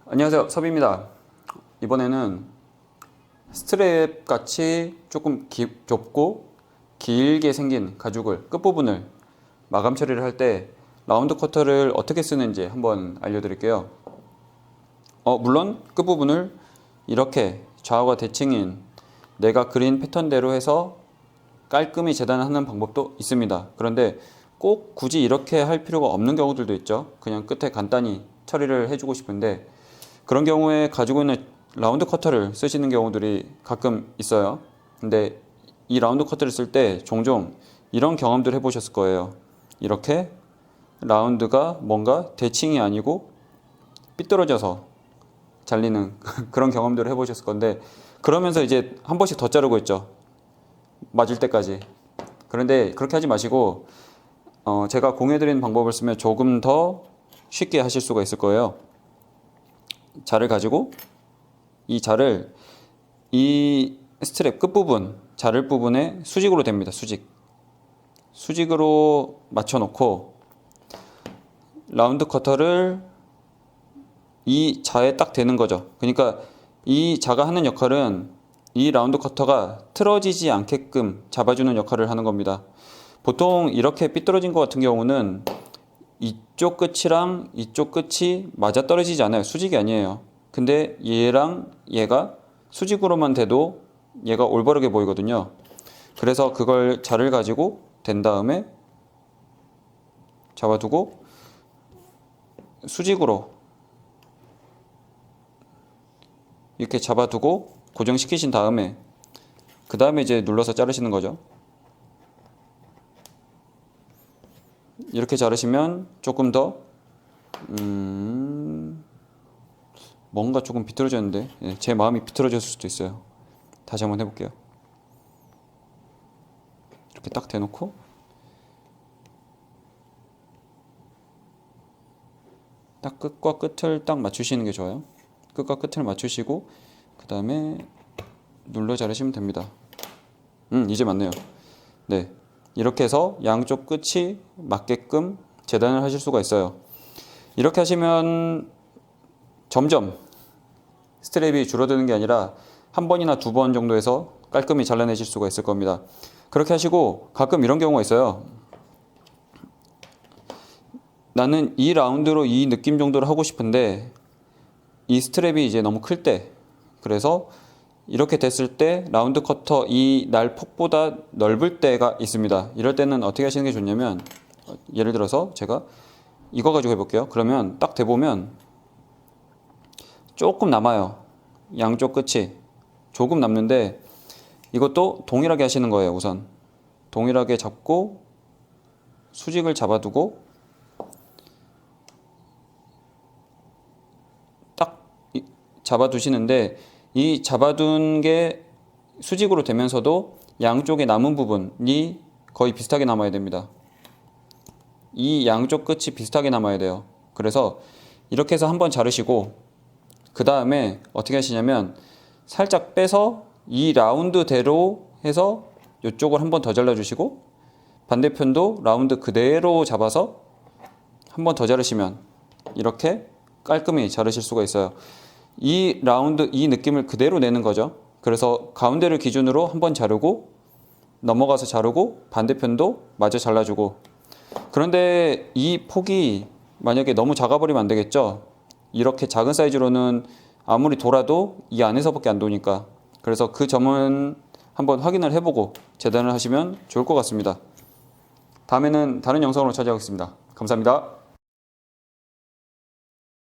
안녕하세요, 섭입니다. 이번에는 스트랩 같이 조금 좁고 길게 생긴 가죽을 끝부분을 마감 처리를 할 때 라운드 커터를 어떻게 쓰는지 한번 알려드릴게요. 물론 끝부분을 이렇게 좌우가 대칭인 내가 그린 패턴대로 해서 깔끔히 재단하는 방법도 있습니다. 그런데 꼭 굳이 이렇게 할 필요가 없는 경우들도 있죠. 그냥 끝에 간단히 처리를 해주고 싶은데 그런 경우에 가지고 있는 라운드 커터를 쓰시는 경우들이 가끔 있어요. 근데 이 라운드 커터를 쓸 때 종종 이런 경험들 해보셨을 거예요. 이렇게 라운드가 뭔가 대칭이 아니고 삐뚤어져서 잘리는 그런 경험들을 해보셨을 건데, 그러면서 이제 한 번씩 더 자르고 있죠. 맞을 때까지. 그런데 그렇게 하지 마시고 제가 공유해드리는 방법을 쓰면 조금 더 쉽게 하실 수가 있을 거예요. 자를 가지고 이 자를 이 스트랩 끝부분, 자를 부분에 수직으로 댑니다. 수직으로 맞춰 놓고 라운드 커터를 이 자에 딱 대는 거죠. 그러니까 이 자가 하는 역할은 이 라운드 커터가 틀어지지 않게끔 잡아주는 역할을 하는 겁니다. 보통 이렇게 삐뚤어진 것 같은 경우는 이쪽 끝이랑 이쪽 끝이 맞아 떨어지지 않아요. 수직이 아니에요. 근데 얘랑 얘가 수직으로만 돼도 얘가 올바르게 보이거든요. 그래서 그걸 자를 가지고 댄 다음에 잡아두고 수직으로 이렇게 잡아두고 고정시키신 다음에 그 다음에 이제 눌러서 자르시는 거죠. 이렇게 자르시면 조금 더 뭔가 조금 비틀어졌는데, 제 마음이 비틀어졌을 수도 있어요. 다시 한번 해볼게요. 이렇게 딱 대놓고 딱 끝과 끝을 딱 맞추시는 게 좋아요. 끝과 끝을 맞추시고 그 다음에 눌러 자르시면 됩니다. 이제 맞네요. 네, 이렇게 해서 양쪽 끝이 맞게끔 재단을 하실 수가 있어요. 이렇게 하시면 점점 스트랩이 줄어드는 게 아니라 한 번이나 두 번 정도에서 깔끔히 잘라내실 수가 있을 겁니다. 그렇게 하시고 가끔 이런 경우가 있어요. 나는 이 라운드로 이 느낌 정도를 하고 싶은데 이 스트랩이 이제 너무 클 때, 그래서 이렇게 됐을 때 라운드 커터 이 날 폭보다 넓을 때가 있습니다. 이럴 때는 어떻게 하시는 게 좋냐면, 예를 들어서 제가 이거 가지고 해볼게요. 그러면 딱 대보면 조금 남아요. 양쪽 끝이 조금 남는데 이것도 동일하게 하시는 거예요. 우선 동일하게 잡고 수직을 잡아두고 딱 잡아두시는데, 이 잡아둔 게 수직으로 되면서도 양쪽에 남은 부분이 거의 비슷하게 남아야 됩니다. 이 양쪽 끝이 비슷하게 남아야 돼요. 그래서 이렇게 해서 한번 자르시고 그 다음에 어떻게 하시냐면 살짝 빼서 이 라운드대로 해서 이쪽을 한번 더 잘라주시고 반대편도 라운드 그대로 잡아서 한번 더 자르시면 이렇게 깔끔히 자르실 수가 있어요. 이 라운드, 이 느낌을 그대로 내는 거죠. 그래서 가운데를 기준으로 한번 자르고 넘어가서 자르고 반대편도 마저 잘라주고. 그런데 이 폭이 만약에 너무 작아버리면 안 되겠죠. 이렇게 작은 사이즈로는 아무리 돌아도 이 안에서밖에 안 도니까. 그래서 그 점은 한번 확인을 해보고 재단을 하시면 좋을 것 같습니다. 다음에는 다른 영상으로 찾아오겠습니다. 감사합니다.